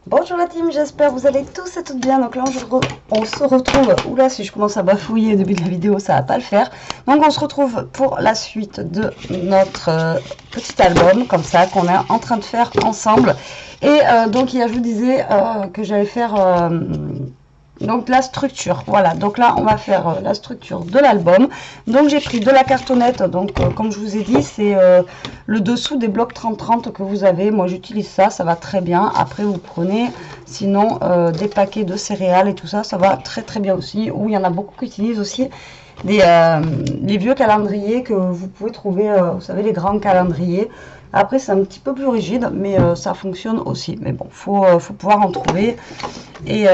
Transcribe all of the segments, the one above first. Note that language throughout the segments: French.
Bonjour la team, j'espère que vous allez tous et toutes bien. Donc là on se retrouve, oula si je commence à bafouiller au début de la vidéo ça va pas le faire. Donc on se retrouve pour la suite de notre petit album comme ça qu'on est en train de faire ensemble. Et donc hier je vous disais que j'allais faire donc la structure, voilà, donc là on va faire la structure de l'album. Donc j'ai pris de la cartonnette, donc comme je vous ai dit c'est le dessous des blocs 30-30 que vous avez. Moi j'utilise ça, ça va très bien. Après vous prenez sinon des paquets de céréales et tout ça, ça va très très bien aussi. Ou il y en a beaucoup qui utilisent aussi les vieux calendriers que vous pouvez trouver, vous savez, les grands calendriers. Après c'est un petit peu plus rigide mais ça fonctionne aussi, mais bon faut pouvoir en trouver. Et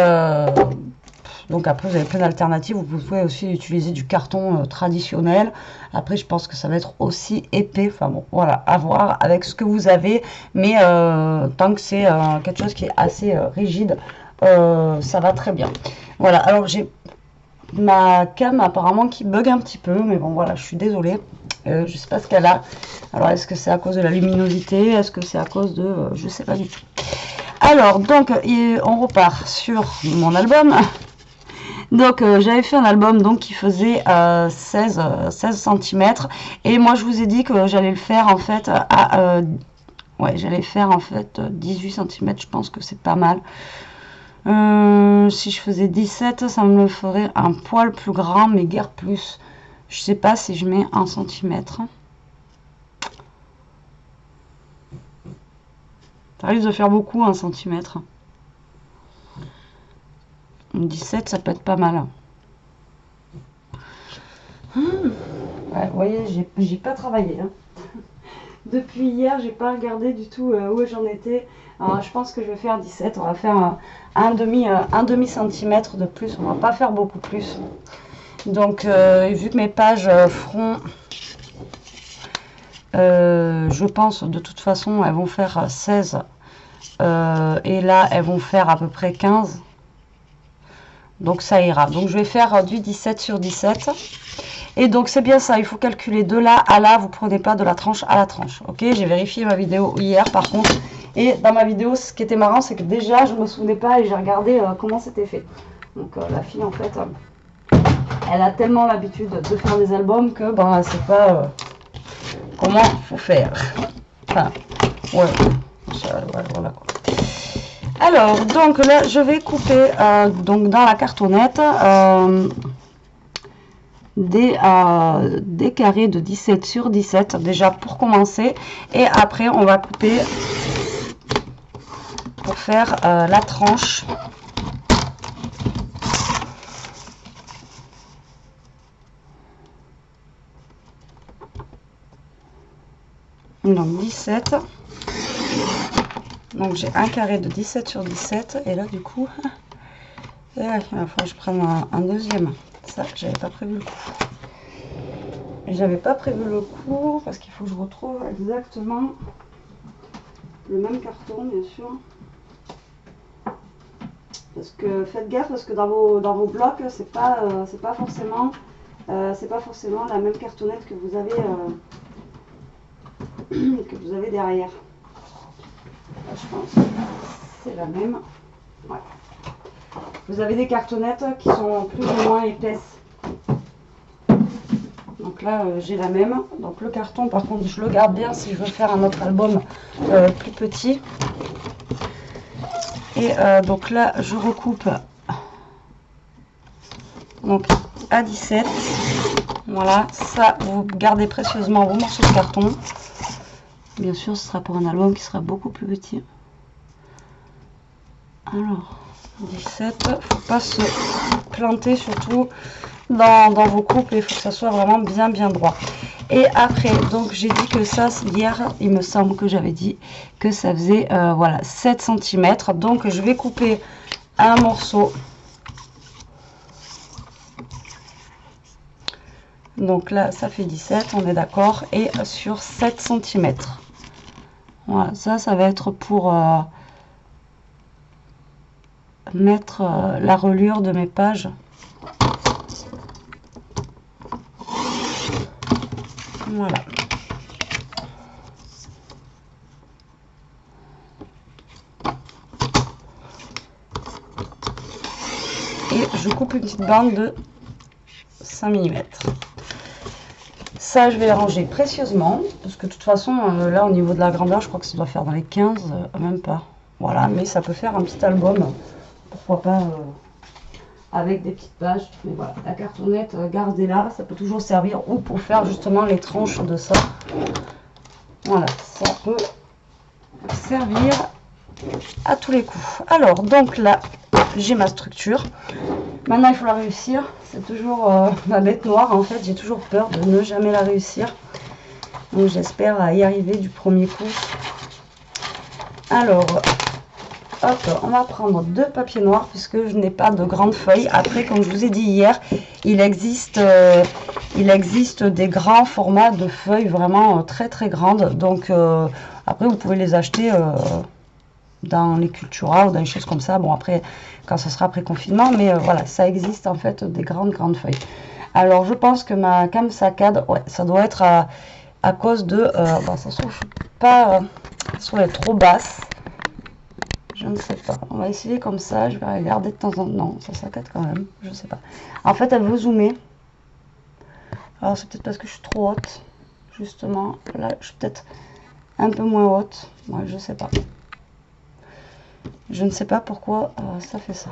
donc après vous avez plein d'alternatives, vous pouvez aussi utiliser du carton traditionnel. Après je pense que ça va être aussi épais, enfin bon voilà, à voir avec ce que vous avez, mais tant que c'est quelque chose qui est assez rigide, ça va très bien. Voilà, alors j'ai ma cam apparemment qui bug un petit peu, mais bon voilà, je suis désolée, je sais pas ce qu'elle a. Alors est-ce que c'est à cause de la luminosité, est-ce que c'est à cause de je sais pas du tout. Alors donc on repart sur mon album. Donc j'avais fait un album donc qui faisait 16 cm et moi je vous ai dit que j'allais le faire en fait à ouais, j'allais faire en fait 18 cm, je pense que c'est pas mal. Si je faisais 17, ça me ferait un poil plus grand, mais guère plus. Je sais pas si je mets 1 cm. Ça risque de faire beaucoup 1 cm. 17, ça peut être pas mal. Ouais, vous voyez, j'ai pas travaillé. Hein. Depuis hier, j'ai pas regardé du tout où j'en étais. Alors, je pense que je vais faire 17. On va faire un demi centimètre de plus. On va pas faire beaucoup plus. Donc, vu que mes pages feront, je pense de toute façon, elles vont faire 16. Et là, elles vont faire à peu près 15. Donc, ça ira. Donc, je vais faire du 17 sur 17. Et donc c'est bien ça, il faut calculer de là à là, vous prenez pas de la tranche à la tranche. Ok, j'ai vérifié ma vidéo hier par contre. Et dans ma vidéo, ce qui était marrant, c'est que déjà je me souvenais pas et j'ai regardé comment c'était fait. Donc la fille en fait, elle a tellement l'habitude de faire des albums que ben elle sait pas comment faut faire. Enfin, ouais, voilà quoi. Alors donc là je vais couper donc dans la cartonnette. Des carrés de 17 sur 17 déjà pour commencer, et après on va couper pour faire la tranche. Donc 17, donc j'ai un carré de 17 sur 17 et là du coup il va falloir que je prenne un deuxième. Ça j'avais pas prévu le coup. J'avais pas prévu le coup parce qu'il faut que je retrouve exactement le même carton, bien sûr. Parce que faites gaffe parce que dans vos blocs c'est pas forcément la même cartonnette que vous avez derrière. Là, je pense que c'est la même. Ouais. Vous avez des cartonnettes qui sont plus ou moins épaisses. Donc là j'ai la même. Donc le carton par contre je le garde bien si je veux faire un autre album plus petit. Et donc là je recoupe donc à 17. Voilà, ça vous gardez précieusement vos morceaux de carton. Bien sûr ce sera pour un album qui sera beaucoup plus petit. Alors 17, faut pas se planter surtout dans vos coupes, il faut que ça soit vraiment bien droit. Et après donc j'ai dit que ça hier il me semble que j'avais dit que ça faisait voilà 7 cm. Donc je vais couper un morceau, donc là ça fait 17, on est d'accord, et sur 7 cm. Voilà, ça va être pour mettre la reliure de mes pages. Voilà. et je coupe une petite bande de 5 mm. Ça, je vais les ranger précieusement, parce que de toute façon, là, au niveau de la grandeur, je crois que ça doit faire dans les 15, même pas. Voilà, mais ça peut faire un petit album, pourquoi pas, avec des petites pages. Mais voilà, la cartonnette, gardez-la, ça peut toujours servir, ou pour faire justement les tranches de ça. Voilà, ça peut servir à tous les coups. Alors, donc là, j'ai ma structure. Maintenant, il faut la réussir. C'est toujours ma bête noire. En fait, j'ai toujours peur de ne jamais la réussir. Donc, j'espère y arriver du premier coup. Alors, hop, on va prendre 2 papiers noirs puisque je n'ai pas de grandes feuilles. Après, comme je vous ai dit hier, il existe des grands formats de feuilles vraiment très très grandes. Donc, après, vous pouvez les acheter dans les Cultura ou dans les choses comme ça. Bon, après, quand ça sera après confinement, mais voilà, ça existe en fait des grandes feuilles. Alors, je pense que ma cam saccade, ouais, ça doit être à cause de, bah, ça se trouve pas, soit elle est trop basse, je ne sais pas. On va essayer comme ça, je vais regarder de temps en temps. Non, ça saccade quand même, je sais pas. En fait, elle veut zoomer. Alors, c'est peut-être parce que je suis trop haute, justement. Là, je suis peut-être un peu moins haute. Moi, je sais pas. Je ne sais pas pourquoi ça fait ça.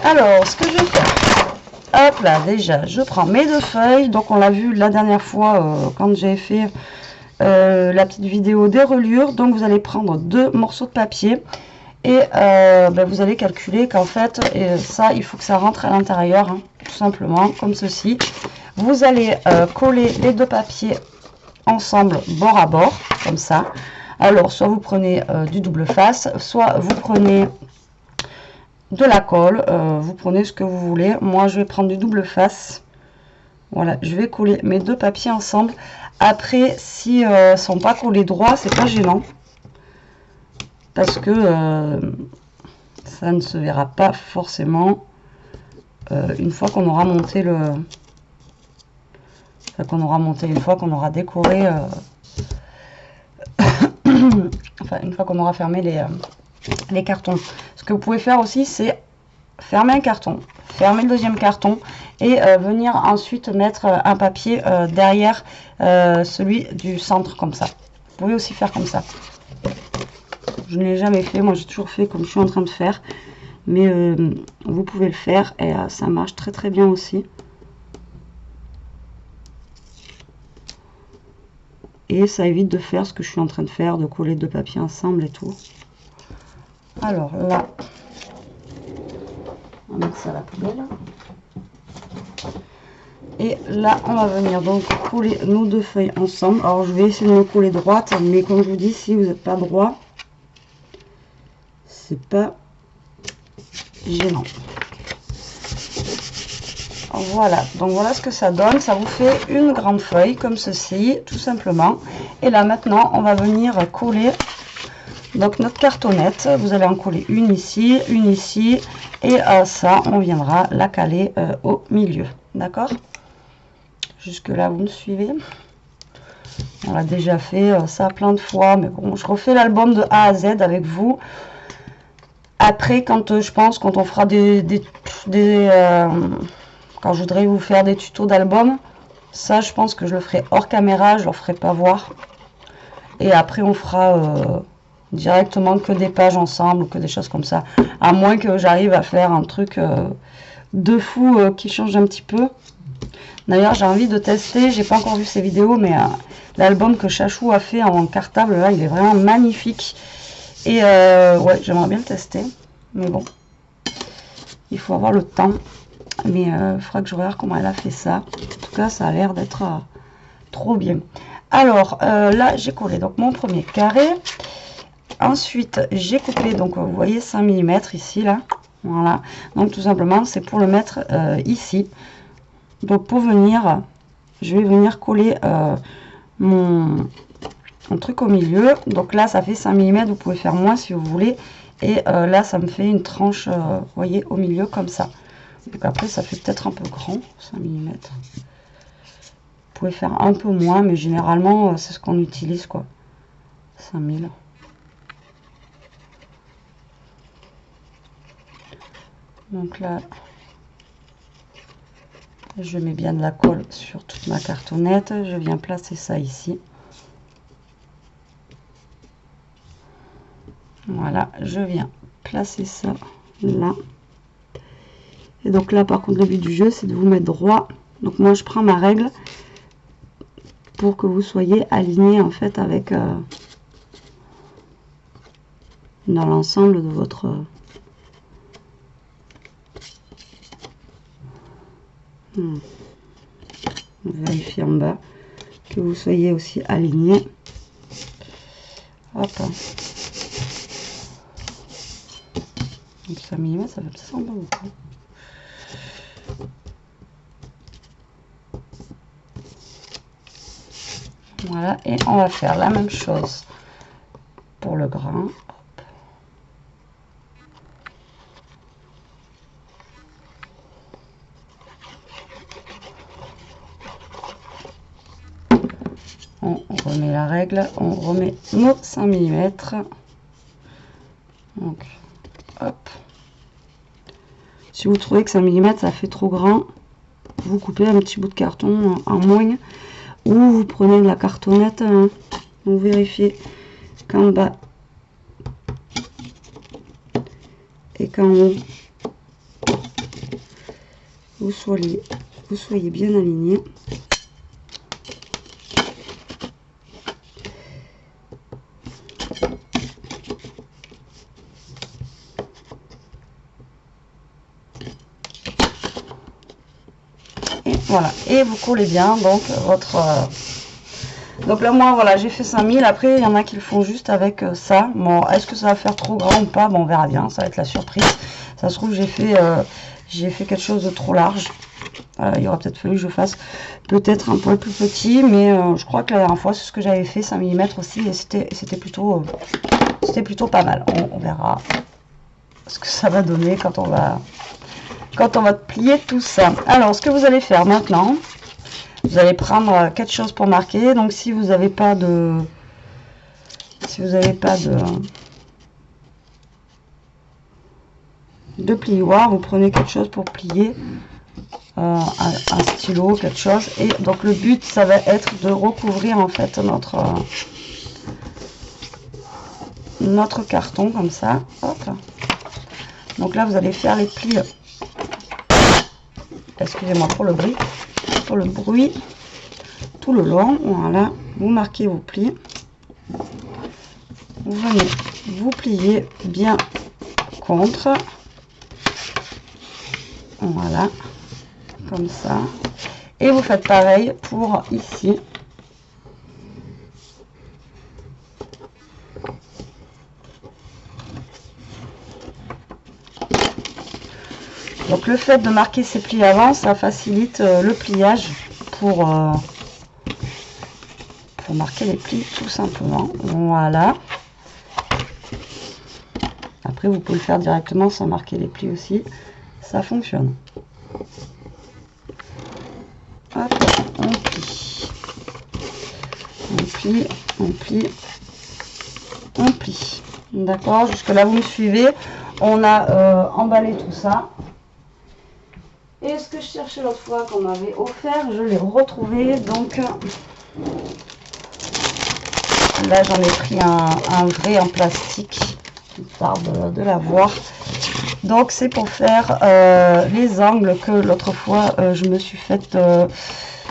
Alors, ce que je vais faire, hop là, déjà, je prends mes 2 feuilles. Donc, on l'a vu la dernière fois quand j'ai fait la petite vidéo des reliures. Donc, vous allez prendre 2 morceaux de papier et ben, vous allez calculer qu'en fait, ça, il faut que ça rentre à l'intérieur, hein, tout simplement, comme ceci. Vous allez coller les 2 papiers ensemble, bord à bord, comme ça. Alors, soit vous prenez du double face, soit vous prenez de la colle, vous prenez ce que vous voulez. Moi, je vais prendre du double face. Voilà, je vais coller mes 2 papiers ensemble. Après, si ne sont pas collés droit, c'est pas gênant. Parce que ça ne se verra pas forcément une fois qu'on aura monté le... une fois qu'on aura décoré... enfin, une fois qu'on aura fermé les cartons. Ce que vous pouvez faire aussi, c'est fermer un carton, fermer le deuxième carton et venir ensuite mettre un papier derrière celui du centre, comme ça. Vous pouvez aussi faire comme ça. Je ne l'ai jamais fait, moi j'ai toujours fait comme je suis en train de faire. Mais vous pouvez le faire et ça marche très très bien aussi. Et ça évite de faire ce que je suis en train de faire, de coller 2 papiers ensemble et tout. Alors là, on va mettre ça à la poubelle. Et là, on va venir donc coller nos 2 feuilles ensemble. Alors, je vais essayer de me coller droite, mais comme je vous dis, si vous n'êtes pas droit, c'est pas gênant. Voilà, donc voilà ce que ça donne. Ça vous fait une grande feuille comme ceci, tout simplement. Et là maintenant, on va venir coller donc notre cartonnette. Vous allez en coller une ici, et ça, on viendra la caler au milieu. D'accord? Jusque là, vous me suivez? On l'a déjà fait ça plein de fois, mais bon, je refais l'album de A à Z avec vous. Après, quand je pense, quand on fera quand je voudrais vous faire des tutos d'album, ça je pense que je le ferai hors caméra, je ne leur ferai pas voir. Et après on fera directement que des pages ensemble ou que des choses comme ça. À moins que j'arrive à faire un truc de fou qui change un petit peu. D'ailleurs j'ai envie de tester, j'ai pas encore vu ces vidéos, mais l'album que Chachou a fait en cartable, là il est vraiment magnifique. Et ouais, j'aimerais bien le tester. Mais bon, il faut avoir le temps. Mais il faudra que je regarde comment elle a fait ça. En tout cas, ça a l'air d'être trop bien. Alors, là, j'ai collé donc mon premier carré. Ensuite, j'ai coupé, donc vous voyez, 5 mm ici, là. Voilà. Donc, tout simplement, c'est pour le mettre ici. Donc, pour venir, je vais venir coller mon truc au milieu. Donc là, ça fait 5 mm. Vous pouvez faire moins si vous voulez. Et là, ça me fait une tranche, vous voyez, au milieu, comme ça. Donc après, ça fait peut-être un peu grand, 5 mm. Vous pouvez faire un peu moins, mais généralement, c'est ce qu'on utilise, quoi. 5000. Donc là, je mets bien de la colle sur toute ma cartonnette. Je viens placer ça ici. Voilà, je viens placer ça là. Et donc là, par contre, le but du jeu, c'est de vous mettre droit. Donc moi, je prends ma règle pour que vous soyez aligné en fait avec dans l'ensemble de votre vérifiez en bas que vous soyez aussi aligné. Hop. Donc 5 mm, ça semble beaucoup. Voilà, et on va faire la même chose pour le grain. On remet la règle, on remet nos 5 mm. Donc, hop. Si vous trouvez que 5 mm ça fait trop grand, vous coupez un petit bout de carton en moins, ou vous prenez de la cartonnette, vous vérifiez qu'en bas et qu'en haut vous soyez bien aligné. Et voilà, et vous collez bien donc votre donc là moi voilà, j'ai fait 5000. Après il y en a qui le font juste avec ça. Bon, est-ce que ça va faire trop grand ou pas? Bon, on verra bien, ça va être la surprise. Ça se trouve j'ai fait quelque chose de trop large. Il aurait peut-être fallu que je fasse peut-être un poil plus petit, mais je crois que la dernière fois c'est ce que j'avais fait, 5 mm aussi, et c'était plutôt pas mal. On verra ce que ça va donner quand on va plier tout ça. Alors, ce que vous allez faire maintenant, vous allez prendre quelque chose pour marquer. Donc, si vous n'avez pas de plioir, vous prenez quelque chose pour plier, un stylo, quelque chose. Et donc, le but, ça va être de recouvrir en fait notre carton comme ça. Hop. Donc là, vous allez faire les plis. Excusez-moi pour le bruit, tout le long. Voilà, vous marquez vos plis, vous venez vous plier bien contre, voilà, comme ça, et vous faites pareil pour ici. Donc le fait de marquer ces plis avant, ça facilite le pliage pour marquer les plis tout simplement. Voilà. Après vous pouvez le faire directement sans marquer les plis aussi. Ça fonctionne. Hop, on plie. On plie, on plie, on plie. D'accord, jusque là vous me suivez. On a emballé tout ça. Et ce que je cherchais l'autre fois qu'on m'avait offert, je l'ai retrouvé. Donc là j'en ai pris un vrai en plastique, histoire de l'avoir. Donc c'est pour faire les angles que l'autre fois je me suis faite,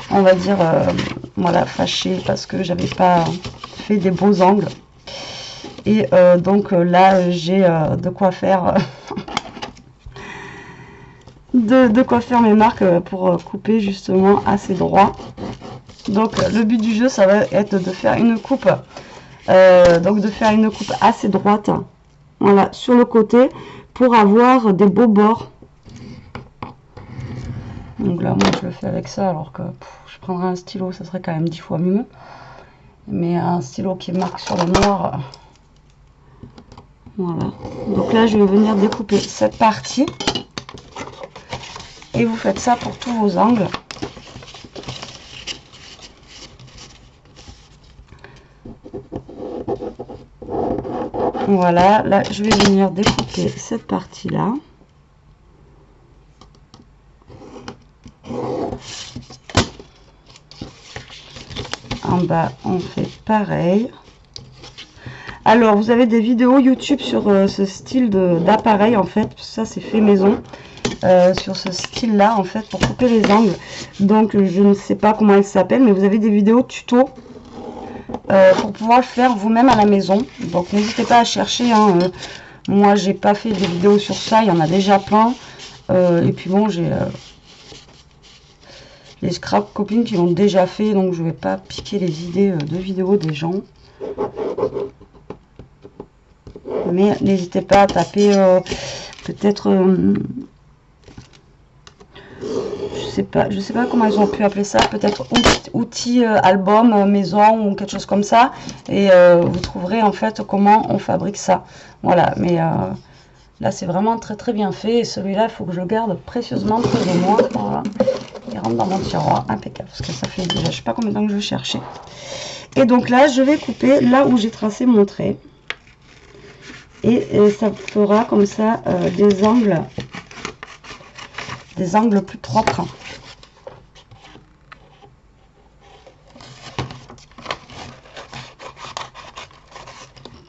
on va dire, voilà, fâchée parce que j'avais pas fait des beaux angles. Et donc là j'ai de quoi faire de quoi faire mes marques pour couper justement assez droit. Donc le but du jeu, ça va être de faire une coupe assez droite, voilà, sur le côté, pour avoir des beaux bords. Donc là moi je le fais avec ça, alors que je prendrais un stylo, ça serait quand même 10 fois mieux, mais un stylo qui marque sur le noir, voilà. Donc là je vais venir découper cette partie. Et vous faites ça pour tous vos angles. Voilà, là je vais venir découper cette partie là. en bas, on fait pareil. Alors, vous avez des vidéos YouTube sur ce style d'appareil, en fait. Ça, c'est fait maison. Sur ce style-là, en fait, pour couper les angles. Donc, je ne sais pas comment elles s'appellent, mais vous avez des vidéos tuto pour pouvoir le faire vous-même à la maison. Donc, n'hésitez pas à chercher. Hein, moi, j'ai pas fait des vidéos sur ça. Il y en a déjà plein. Et puis, bon, j'ai... les scrap copines qui l'ont déjà fait, donc je vais pas piquer les idées de vidéos des gens. Mais n'hésitez pas à taper peut-être je sais pas comment ils ont pu appeler ça, peut-être outil album maison ou quelque chose comme ça, et vous trouverez en fait comment on fabrique ça. Voilà, mais là c'est vraiment très très bien fait, et celui-là il faut que je le garde précieusement près de moi. Voilà. Il rentre dans mon tiroir, impeccable, parce que ça fait déjà je sais pas combien de temps que je cherchais. Et donc là je vais couper là où j'ai tracé mon trait, et ça fera comme ça des angles plus propres.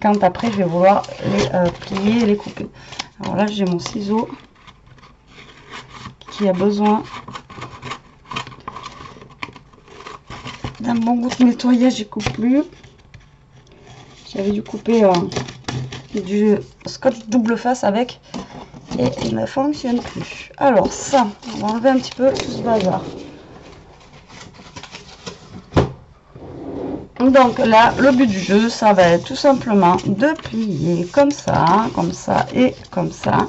Quand après je vais vouloir les plier et les couper. Alors là j'ai mon ciseau qui a besoin d'un bon goût de nettoyage, j'y coupe plus. J'avais dû couper du scotch double face avec, et il ne fonctionne plus. Alors ça, on va enlever un petit peu tout ce bazar. Donc là, le but du jeu, ça va être tout simplement de plier comme ça et comme ça.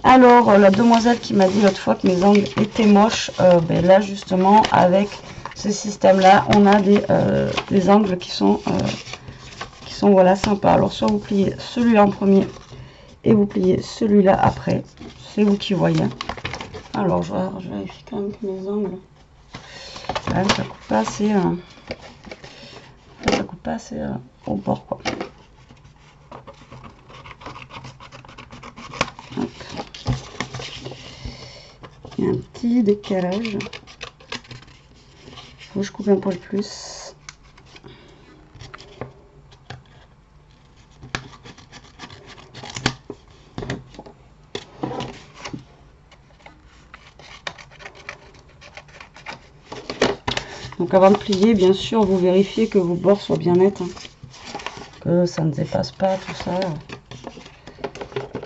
Alors, la demoiselle qui m'a dit l'autre fois que mes angles étaient moches, ben là justement, avec ce système-là, on a des angles qui sont voilà, sympas. Alors, soit vous pliez celui-là en premier et vous pliez celui-là après. C'est vous qui voyez. Alors, je vérifie quand même que mes angles, quand même, ça coupe pas assez... ça coupe pas assez au bord, quoi. Hop. Il y a un petit décalage. Faut que je coupe un poil plus. Donc avant de plier, bien sûr, vous vérifiez que vos bords soient bien nets, hein, que ça ne dépasse pas tout ça.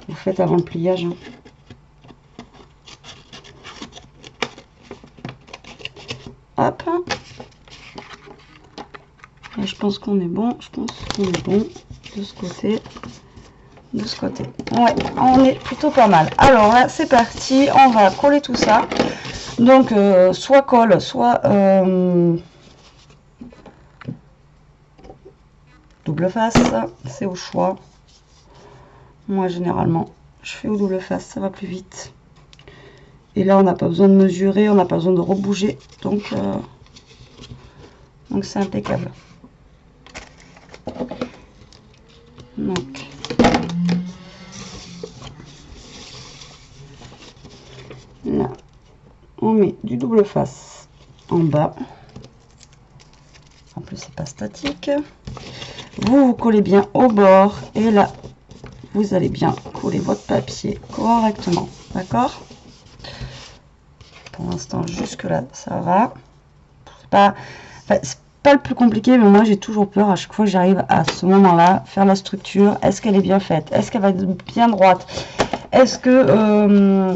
Vous faites avant le pliage. Hein. Hop. Et je pense qu'on est bon. Je pense qu'on est bon de ce côté. De ce côté. Ouais, on est plutôt pas mal. Alors là, c'est parti. On va coller tout ça. Donc, soit colle, soit double face, c'est au choix. Moi, généralement, je fais au double face, ça va plus vite. Et là, on n'a pas besoin de mesurer, on n'a pas besoin de rebouger. Donc c'est impeccable. Donc, là, on met du double face en bas. En plus, c'est pas statique. Vous collez bien au bord. Et là, vous allez bien coller votre papier correctement. D'accord? Pour l'instant, jusque-là, ça va. C'est pas le plus compliqué, mais moi, j'ai toujours peur à chaque fois que j'arrive à ce moment-là, faire la structure. Est-ce qu'elle est bien faite? Est-ce qu'elle va être bien droite? Est-ce que...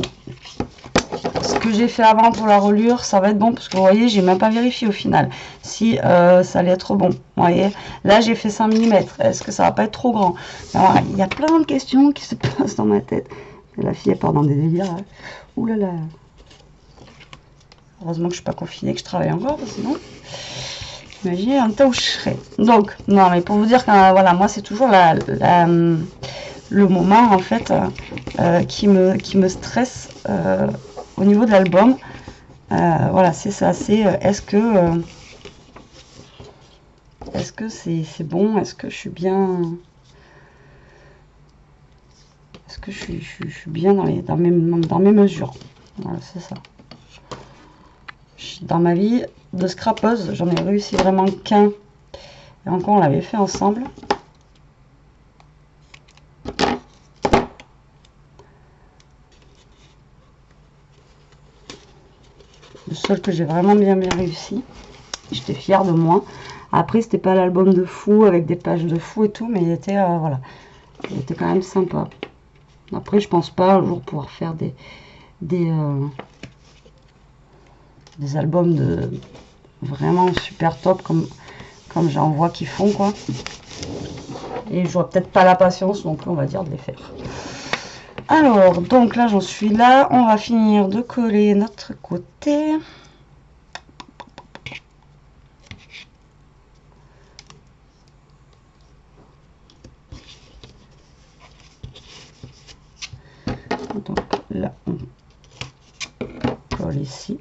ce que j'ai fait avant pour la reliure, ça va être bon, parce que vous voyez, j'ai même pas vérifié au final si ça allait être bon. Vous voyez, là j'ai fait 5 mm, est-ce que ça va pas être trop grand? Alors, il y a plein de questions qui se passent dans ma tête. Et la fille elle part dans des délires. Hein. Ouh là là. Heureusement que je suis pas confinée, que je travaille encore, parce que sinon, imaginez un temps où je serais. Donc, non, mais pour vous dire que voilà, moi c'est toujours le moment en fait qui me stresse. Au niveau de l'album, voilà, c'est ça, c'est est-ce que c'est bon, est-ce que je suis bien, est-ce que je suis bien dans mes mesures. Voilà, c'est ça. Dans ma vie de scrapeuse, j'en ai réussi vraiment qu'un Et encore, on l'avait fait ensemble. Le seul que j'ai vraiment bien réussi. J'étais fière de moi. Après, c'était pas l'album de fou avec des pages de fou et tout, mais il était, voilà, il était quand même sympa. Après, je pense pas un jour pouvoir faire des albums de vraiment super top comme j'en vois qui font, quoi. Et j'aurais peut-être pas la patience non plus, on va dire, de les faire. Alors, donc là, j'en suis là. On va finir de coller notre côté. Donc là, on colle ici.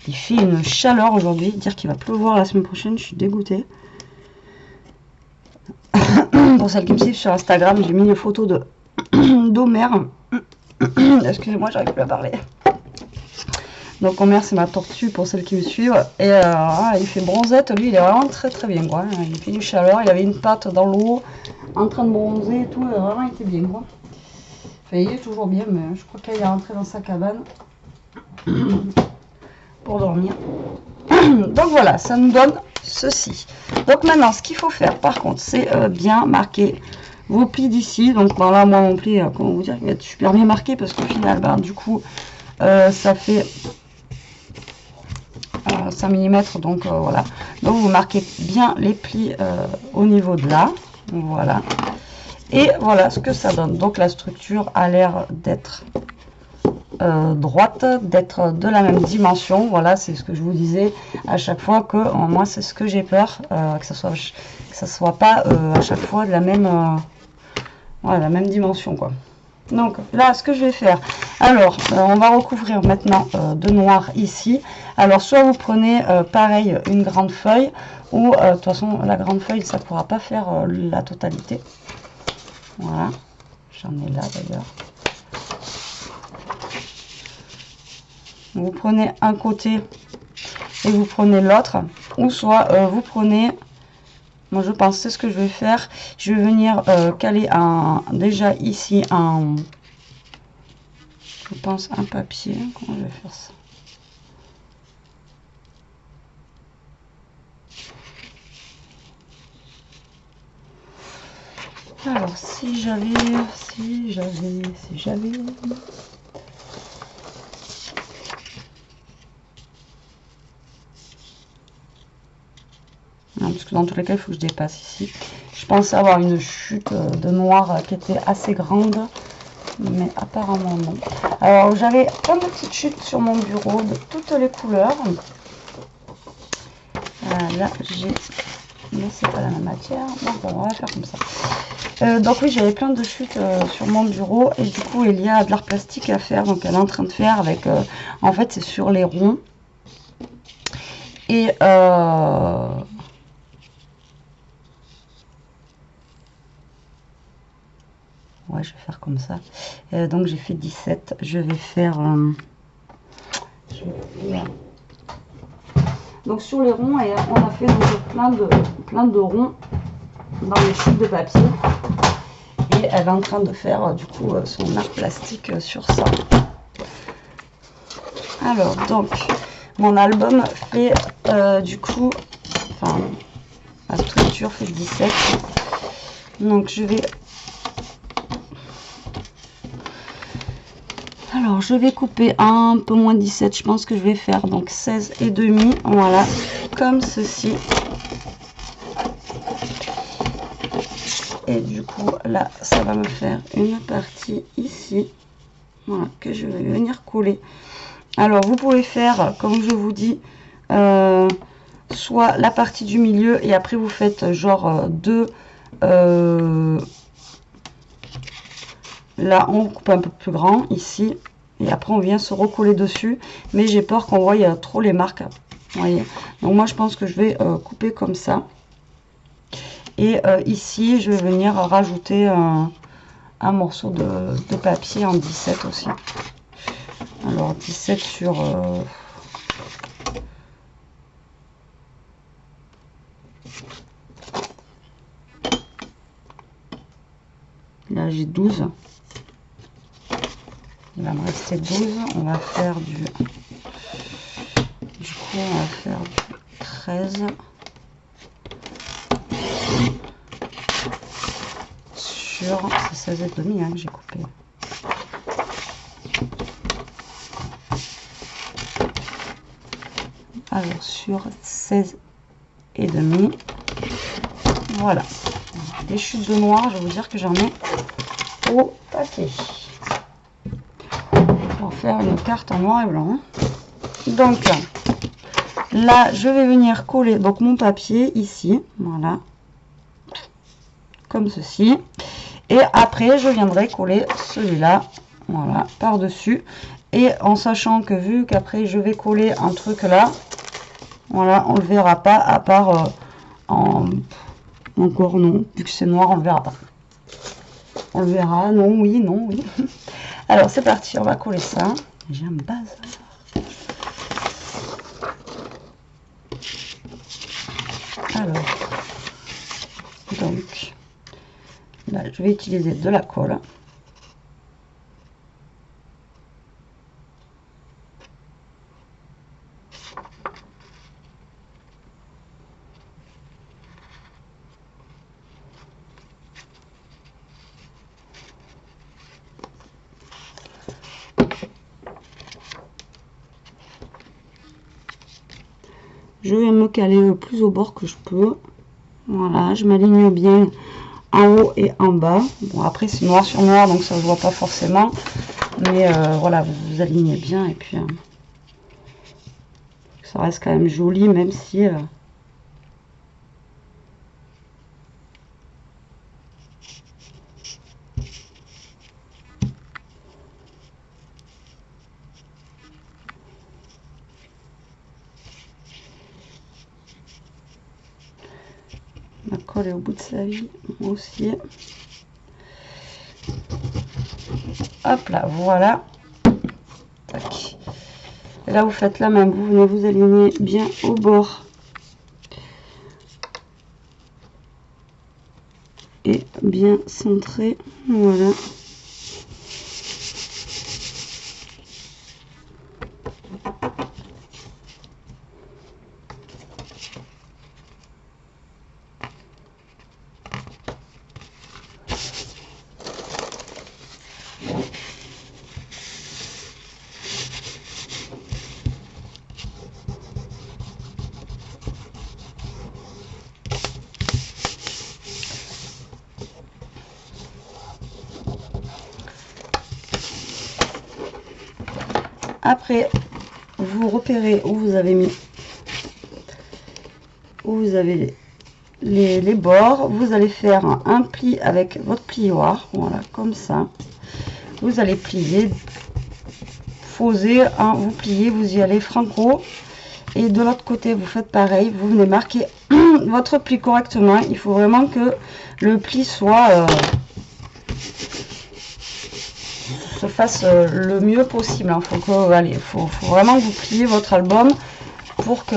Il fait une chaleur aujourd'hui, dire qu'il va pleuvoir la semaine prochaine, je suis dégoûtée. Pour celles qui me suivent sur Instagram, j'ai mis une photo d'Homer. Excusez-moi, j'arrive plus à parler. Donc Homer, c'est ma tortue pour celles qui me suivent. Et il fait bronzette, lui il est vraiment très très bien, quoi. Il fait du chaleur, il avait une patte dans l'eau, en train de bronzer et tout, il a vraiment été bien, quoi. Enfin, il est toujours bien, mais je crois qu'il est rentré dans sa cabane pour dormir. Donc voilà, ça nous donne ceci. Donc maintenant, ce qu'il faut faire, par contre, c'est bien marquer vos plis d'ici. Donc voilà, moi mon pli, comment vous dire, il va être super bien marqué parce qu'au final, ben, du coup, ça fait 5 mm, donc voilà. Donc vous marquez bien les plis au niveau de là, voilà. Et voilà ce que ça donne. Donc la structure a l'air d'être droite, d'être de la même dimension. Voilà, c'est ce que je vous disais à chaque fois que moi c'est ce que j'ai peur, que ça soit pas à chaque fois de la même, voilà, la même dimension, quoi. Donc là, ce que je vais faire, alors on va recouvrir maintenant de noir ici. Alors soit vous prenez pareil une grande feuille, ou de toute façon la grande feuille ça pourra pas faire la totalité. Voilà, j'en ai là d'ailleurs. Vous prenez un côté et vous prenez l'autre, ou soit vous prenez, moi je pense c'est ce que je vais faire, je vais venir caler déjà ici je pense un papier. Comment je vais faire ça? Alors si j'avais non, parce que dans tous les cas il faut que je dépasse ici. Je pensais avoir une chute de noir qui était assez grande, mais apparemment non. Alors j'avais plein de petites chutes sur mon bureau de toutes les couleurs. Là j'ai, mais c'est pas la même matière. Donc on va faire comme ça. Donc oui, j'avais plein de chutes sur mon bureau, et du coup il y a de l'art plastique à faire. Donc elle est en train de faire avec, en fait c'est sur les ronds. Et ouais, je vais faire comme ça. Donc j'ai fait 17. Je vais faire... donc sur les ronds, et on a fait donc plein de ronds dans les chutes de papier. Et elle est en train de faire du coup son art plastique sur ça. Alors donc mon album fait du coup, enfin la structure fait 17. Donc je vais... Alors je vais couper un peu moins 17, je pense que je vais faire donc 16,5, voilà, comme ceci. Et du coup là ça va me faire une partie ici, voilà, que je vais venir coller. Alors vous pouvez faire comme je vous dis, soit la partie du milieu et après vous faites genre deux, là on coupe un peu plus grand ici, et après on vient se recoller dessus, mais j'ai peur qu'on voie trop les marques, vous voyez. Donc moi je pense que je vais couper comme ça, et ici je vais venir rajouter un morceau de papier en 17 aussi. Alors 17 sur... Là j'ai 12. Il va me rester 12. On va faire du coup on va faire du 13 sur... C'est 16 et demi hein, que j'ai coupé. Alors sur 16 et demi. Voilà. Des chutes de noir, je vais vous dire que j'en ai au paquet. Pour faire une carte en noir et blanc. Donc là, je vais venir coller donc mon papier ici, voilà, comme ceci. Et après, je viendrai coller celui-là, voilà, par-dessus. Et en sachant que vu qu'après, je vais coller un truc là, voilà, on le verra pas à part encore non, vu que c'est noir, on le verra pas. On le verra, non, oui, non, oui. Alors c'est parti, on va coller ça. J'ai un bazar. Alors, donc, là, je vais utiliser de la colle. Je vais me caler le plus au bord que je peux. Voilà, je m'aligne bien en haut et en bas. Bon, après, c'est noir sur noir, donc ça ne se voit pas forcément. Mais voilà, vous vous alignez bien et puis ça reste quand même joli, même si... la colle est au bout de sa vie aussi. Hop là, voilà. Tac. Et là, vous faites la même. Vous venez vous aligner bien au bord. Et bien centré. Voilà. Après, vous repérez où vous avez mis, où vous avez les bords. Vous allez faire un pli avec votre plioir, voilà, comme ça. Vous allez plier, poser, vous pliez, vous y allez franco. Et de l'autre côté, vous faites pareil. Vous venez marquer votre pli correctement. Il faut vraiment que le pli soit... se fasse le mieux possible. Faut vraiment que vous pliez votre album pour que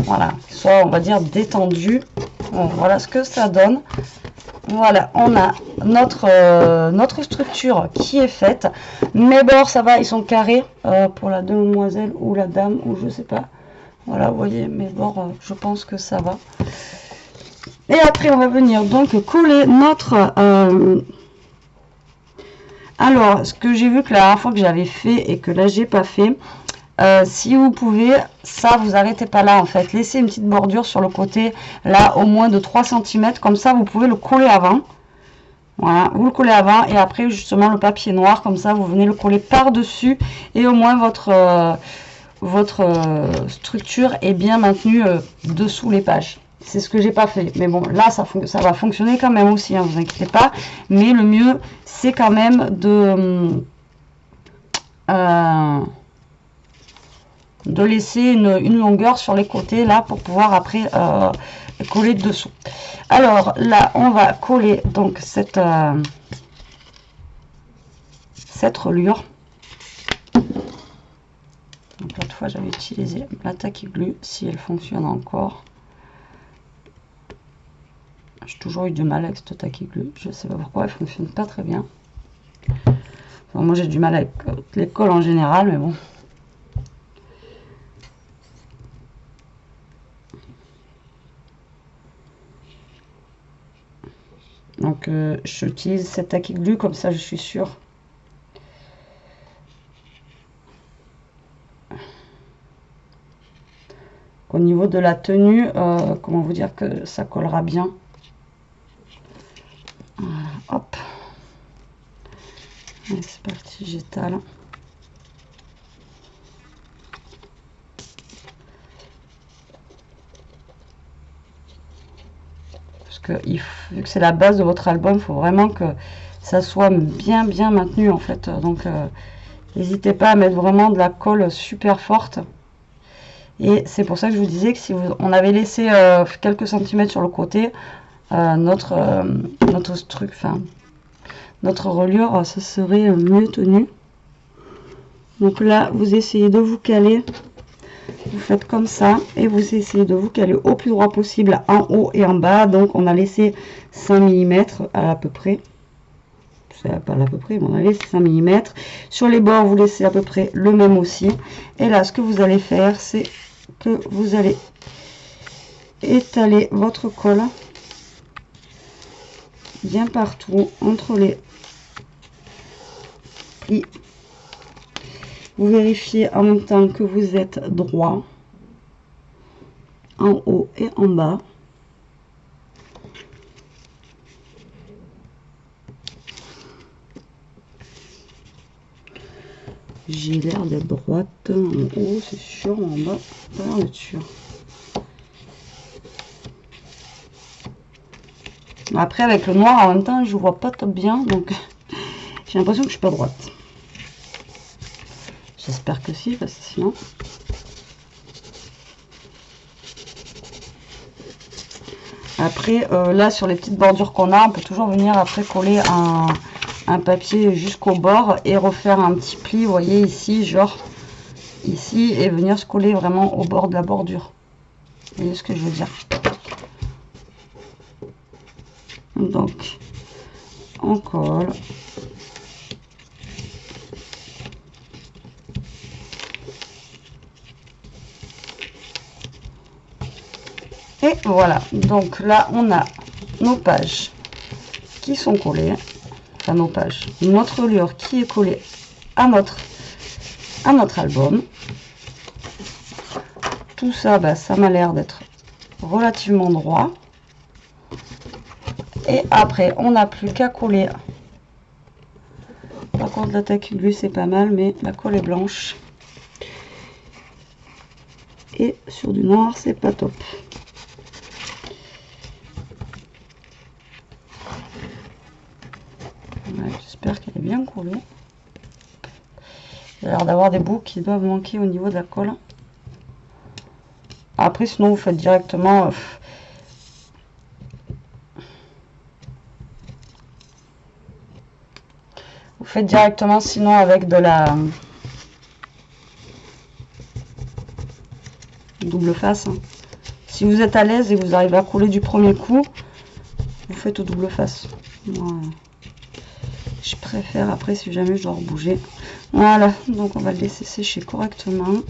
voilà, soit on va dire détendu. Bon, voilà ce que ça donne. Voilà, on a notre structure qui est faite. Mes bords, ça va, ils sont carrés pour la demoiselle ou la dame, ou je sais pas. Voilà, vous voyez, mes bords, je pense que ça va. Et après, on va venir donc coller notre... Alors, ce que j'ai vu que la dernière fois que j'avais fait et que là, j'ai pas fait, si vous pouvez, ça, vous arrêtez pas là en fait. Laissez une petite bordure sur le côté, là, au moins de 3 cm. Comme ça, vous pouvez le coller avant. Voilà, vous le collez avant et après, justement, le papier noir, comme ça, vous venez le coller par-dessus. Et au moins, votre structure est bien maintenue dessous les pages. C'est ce que j'ai pas fait. Mais bon, là, ça va fonctionner quand même aussi, hein, vous inquiétez pas. Mais le mieux, c'est quand même de laisser une longueur sur les côtés, là, pour pouvoir après coller dessous. Alors, là, on va coller donc cette reliure. Donc l'autre fois j'avais utilisé la Tacky Glue, si elle fonctionne encore. J'ai toujours eu du mal avec cette Tacky Glue, je sais pas pourquoi, elle fonctionne pas très bien. Enfin, moi j'ai du mal avec les colles en général, mais bon. Donc j'utilise cette Tacky Glue, comme ça je suis sûre. Au niveau de la tenue, comment vous dire que ça collera bien. Voilà, hop. Allez, c'est parti, j'étale. Parce que vu que c'est la base de votre album, il faut vraiment que ça soit bien maintenu en fait. Donc n'hésitez pas à mettre vraiment de la colle super forte. Et c'est pour ça que je vous disais que si on avait laissé quelques centimètres sur le côté, notre reliure, ça serait mieux tenu. Donc là, vous essayez de vous caler. Vous faites comme ça et vous essayez de vous caler au plus droit possible en haut et en bas. Donc on a laissé 5 mm à peu près. C'est pas à peu près, mais on a laissé 5 mm. Sur les bords, vous laissez à peu près le même aussi. Et là, ce que vous allez faire, c'est que vous allez étaler votre colle bien partout entre les plis. Vous vérifiez en même temps que vous êtes droit en haut et en bas. J'ai l'air d'être droite en haut, c'est sûr, en bas, pas l'air d'être sûr. Après, avec le noir en même temps, je vois pas top bien, donc j'ai l'impression que je suis pas droite. J'espère que si, parce que sinon. Après, là, sur les petites bordures qu'on a, on peut toujours venir après coller un papier jusqu'au bord et refaire un petit pli, vous voyez, ici, genre ici, et venir se coller vraiment au bord de la bordure. Vous voyez ce que je veux dire? Donc, on colle. Et voilà, donc là on a nos pages qui sont collées, enfin nos pages, notre reliure qui est collée à notre album. Tout ça, bah, ça m'a l'air d'être relativement droit. Et après, on n'a plus qu'à coller. Par contre, la Tacky Glue c'est pas mal, mais la colle est blanche. Et sur du noir, c'est pas top. J'espère qu'elle est bien collée. Il a l'air d'avoir des bouts qui doivent manquer au niveau de la colle. Après, sinon, vous faites directement... vous faites directement, sinon, avec de la... double face. Hein. Si vous êtes à l'aise et vous arrivez à coller du premier coup, vous faites au double face. Voilà. Je préfère après si jamais je dois rebouger. Voilà, donc on va le laisser sécher correctement.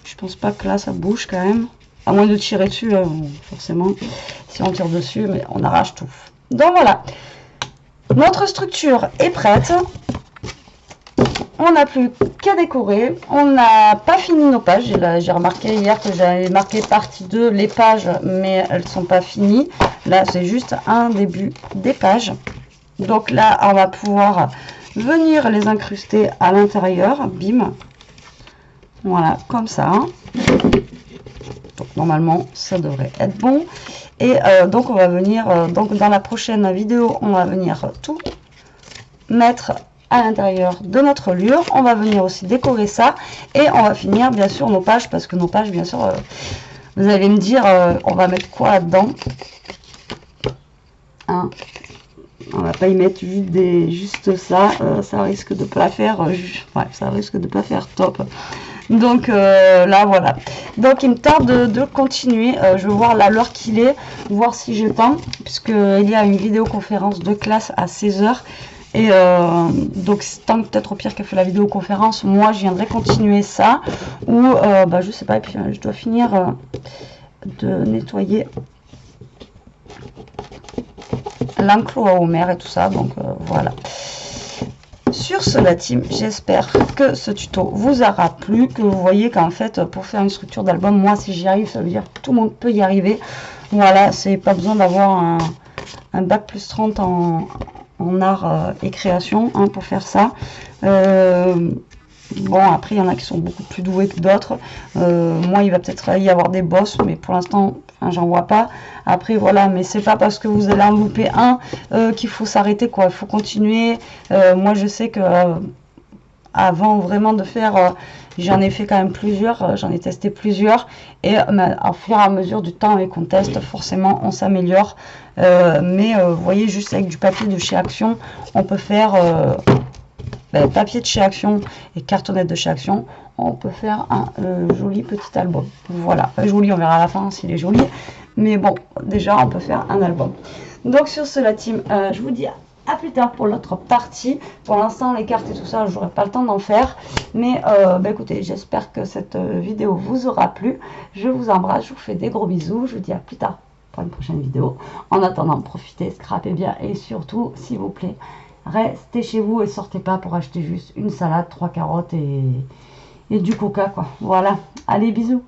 Je pense pas que là ça bouge quand même. À moins de tirer dessus, forcément. Si on tire dessus, mais on arrache tout. Donc voilà. Notre structure est prête. On n'a plus qu'à décorer. On n'a pas fini nos pages. J'ai remarqué hier que j'avais marqué partie 2 les pages, mais elles ne sont pas finies. Là, c'est juste un début des pages. Donc là, on va pouvoir venir les incruster à l'intérieur. Bim. Voilà, comme ça. Donc normalement, ça devrait être bon. Et donc on va venir, donc dans la prochaine vidéo, on va venir tout mettre à l'intérieur de notre reliure. On va venir aussi décorer ça. Et on va finir bien sûr nos pages, parce que nos pages, bien sûr, vous allez me dire, on va mettre quoi là-dedans? 1, On va pas y mettre juste ça, ça risque de pas faire, ouais, ça risque de pas faire top. Donc là voilà. Donc il me tarde de continuer. Je vais voir l'heure qu'il est, voir si j'ai le temps, puisque il y a une vidéoconférence de classe à 16h. Et donc tant peut-être au pire qu'elle fait la vidéoconférence, moi je viendrai continuer ça. Ou bah, je sais pas, et puis je dois finir de nettoyer l'enclos à Homer et tout ça. Donc voilà. Sur ce la team, j'espère que ce tuto vous aura plu, que vous voyez qu'en fait pour faire une structure d'album, moi si j'y arrive, ça veut dire que tout le monde peut y arriver. Voilà, c'est pas besoin d'avoir un bac plus 30 en art et création hein, pour faire ça. Bon, après il y en a qui sont beaucoup plus doués que d'autres. Moi il va peut-être y avoir des boss, mais pour l'instant j'en vois pas. Après voilà, mais c'est pas parce que vous allez en louper un qu'il faut s'arrêter quoi, il faut continuer. Moi je sais que avant vraiment de faire, j'en ai fait quand même plusieurs, j'en ai testé plusieurs, et au fur et à mesure du temps et qu'on teste, forcément on s'améliore. Mais vous voyez, juste avec du papier de chez Action, on peut faire papier de chez Action et cartonnette de chez Action, on peut faire un joli petit album. Voilà, joli, on verra à la fin s'il est joli, mais bon, déjà on peut faire un album. Donc sur ce la team, je vous dis à plus tard pour l'autre partie. Pour l'instant les cartes et tout ça, j'aurai pas le temps d'en faire, mais écoutez, j'espère que cette vidéo vous aura plu. Je vous embrasse, je vous fais des gros bisous, je vous dis à plus tard pour une prochaine vidéo. En attendant, profitez, scrapez bien, et surtout s'il vous plaît, restez chez vous et sortez pas pour acheter juste une salade, 3 carottes et du coca quoi. Voilà, allez bisous.